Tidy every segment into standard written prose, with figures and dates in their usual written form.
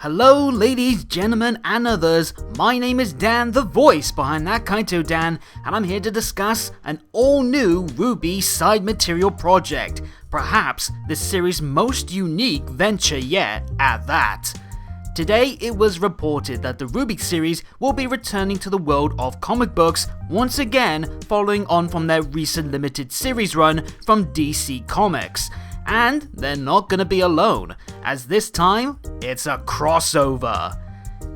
Hello ladies, gentlemen and others, my name is Dan, the voice behind that Kaito Dan, and I'm here to discuss an all-new RWBY side material project, perhaps the series' most unique venture yet at that. Today it was reported that the RWBY series will be returning to the world of comic books once again, following on from their recent limited series run from DC Comics. And they're not gonna be alone, as this time, it's a crossover.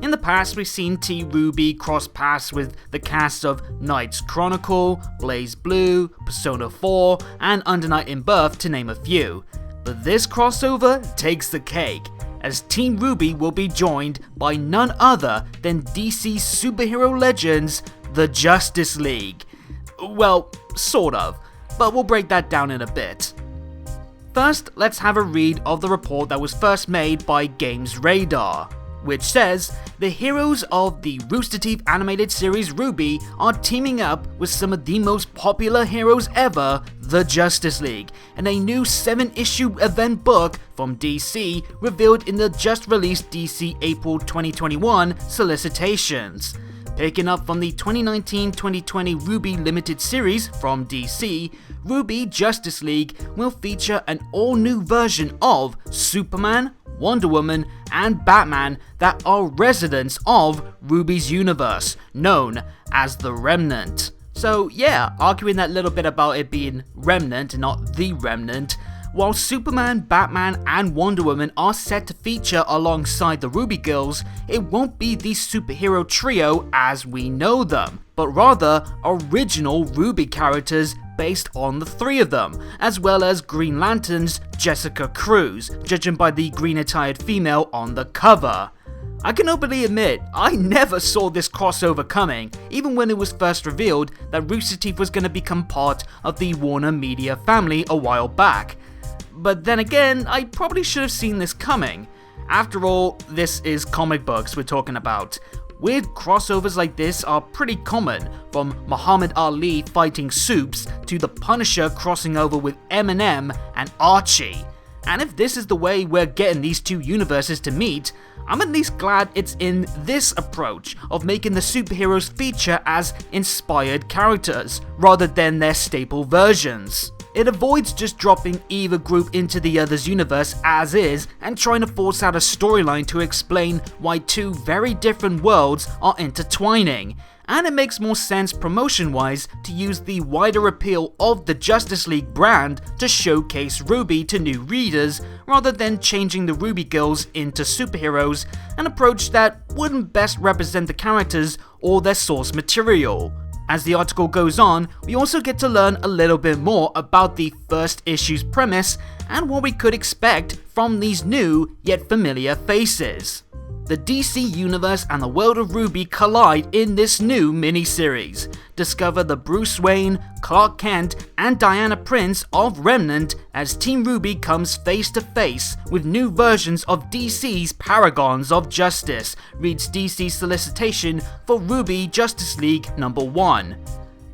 In the past, we've seen RWBY cross paths with the cast of Knight's Chronicle, Blaze Blue, Persona 4, and Under Night in Birth, to name a few. But this crossover takes the cake, as Team RWBY will be joined by none other than DC's superhero legends, the Justice League. Well, sort of, but we'll break that down in a bit. First, let's have a read of the report that was first made by Games Radar, which says, the heroes of the Rooster Teeth animated series RWBY are teaming up with some of the most popular heroes ever, the Justice League, in a new 7-issue event book from DC revealed in the just released DC April 2021 solicitations. Picking up from the 2019-2020 RWBY limited series from DC, RWBY Justice League will feature an all-new version of Superman, Wonder Woman, and Batman that are residents of RWBY's universe, known as the Remnant. So yeah, arguing that little bit about it being Remnant and not the Remnant, while Superman, Batman, and Wonder Woman are set to feature alongside the RWBY girls, it won't be the superhero trio as we know them, but rather original RWBY characters based on the three of them, as well as Green Lantern's Jessica Cruz, judging by the green-attired female on the cover. I can openly admit, I never saw this crossover coming, even when it was first revealed that Rooster Teeth was going to become part of the Warner Media family a while back. But then again, I probably should have seen this coming. After all, this is comic books we're talking about. Weird crossovers like this are pretty common, from Muhammad Ali fighting Soups to the Punisher crossing over with Eminem and Archie. And if this is the way we're getting these two universes to meet, I'm at least glad it's in this approach of making the superheroes feature as inspired characters, rather than their staple versions. It avoids just dropping either group into the other's universe as is and trying to force out a storyline to explain why two very different worlds are intertwining. And it makes more sense promotion-wise to use the wider appeal of the Justice League brand to showcase RWBY to new readers, rather than changing the RWBY girls into superheroes, an approach that wouldn't best represent the characters or their source material. As the article goes on, we also get to learn a little bit more about the first issue's premise and what we could expect from these new yet familiar faces. The DC universe and the world of RWBY collide in this new miniseries. Discover the Bruce Wayne, Clark Kent, and Diana Prince of Remnant as Team RWBY comes face to face with new versions of DC's Paragons of Justice, reads DC's solicitation for RWBY Justice League #1.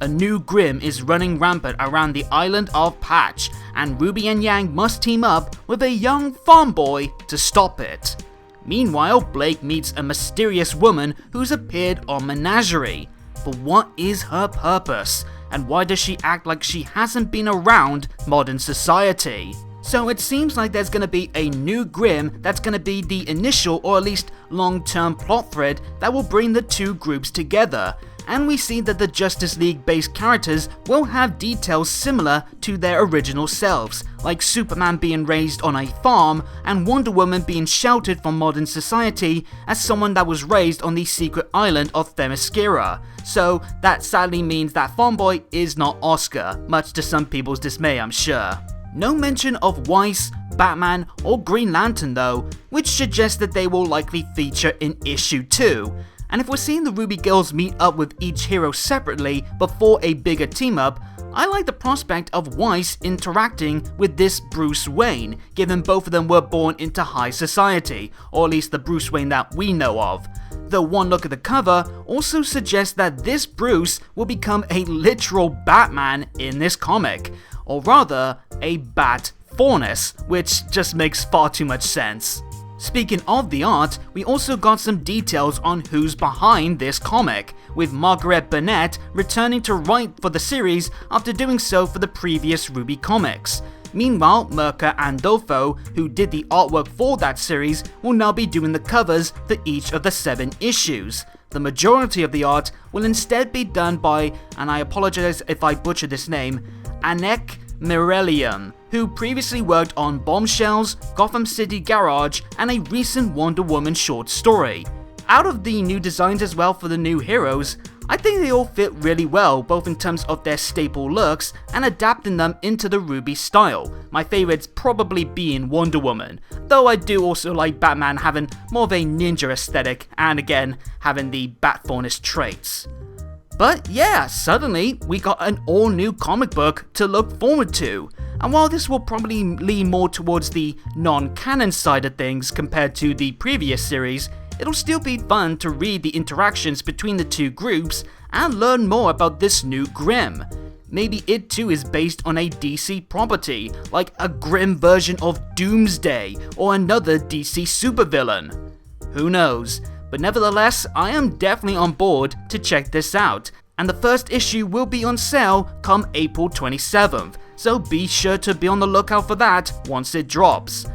A new Grim is running rampant around the island of Patch, and RWBY and Yang must team up with a young farm boy to stop it. Meanwhile, Blake meets a mysterious woman who's appeared on Menagerie. But what is her purpose? And why does she act like she hasn't been around modern society? So it seems like there's gonna be a new Grimm that's gonna be the initial or at least long-term plot thread that will bring the two groups together. And we see that the Justice League based characters will have details similar to their original selves, like Superman being raised on a farm and Wonder Woman being sheltered from modern society as someone that was raised on the secret island of Themyscira. So that sadly means that farm boy is not Oscar, much to some people's dismay I'm sure. No mention of Weiss, Batman, or Green Lantern though, which suggests that they will likely feature in issue 2. And if we're seeing the RWBY girls meet up with each hero separately before a bigger team up, I like the prospect of Weiss interacting with this Bruce Wayne, given both of them were born into high society, or at least the Bruce Wayne that we know of. Though one look at the cover also suggests that this Bruce will become a literal Batman in this comic, or rather, a Bat Faunus, which just makes far too much sense. Speaking of the art, we also got some details on who's behind this comic, with Margaret Burnett returning to write for the series after doing so for the previous RWBY comics. Meanwhile, Mirka Andolfo, who did the artwork for that series, will now be doing the covers for each of the 7 issues. The majority of the art will instead be done by, and I apologize if I butcher this name, Anek Mirelium, who previously worked on Bombshells, Gotham City Garage, and a recent Wonder Woman short story. Out of the new designs as well for the new heroes, I think they all fit really well, both in terms of their staple looks and adapting them into the RWBY style, my favourites probably being Wonder Woman, though I do also like Batman having more of a ninja aesthetic and again having the Bat-Thornist traits. But yeah, suddenly we got an all new comic book to look forward to, and while this will probably lean more towards the non-canon side of things compared to the previous series, it'll still be fun to read the interactions between the two groups and learn more about this new Grimm. Maybe it too is based on a DC property, like a Grimm version of Doomsday or another DC supervillain. Who knows? But nevertheless, I am definitely on board to check this out, and the first issue will be on sale come April 27th, so be sure to be on the lookout for that once it drops.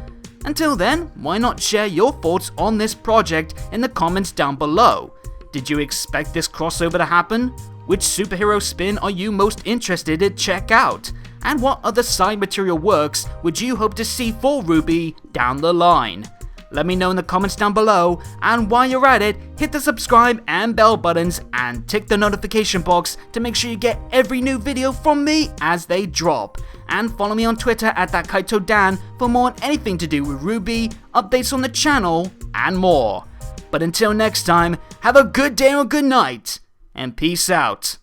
Until then, why not share your thoughts on this project in the comments down below? Did you expect this crossover to happen? Which superhero spin are you most interested to check out? And what other side material works would you hope to see for RWBY down the line? Let me know in the comments down below, and while you're at it, hit the subscribe and bell buttons and tick the notification box to make sure you get every new video from me as they drop. And follow me on Twitter at ThatKaitoDan for more on anything to do with RWBY, updates on the channel, and more. But until next time, have a good day or good night, and peace out.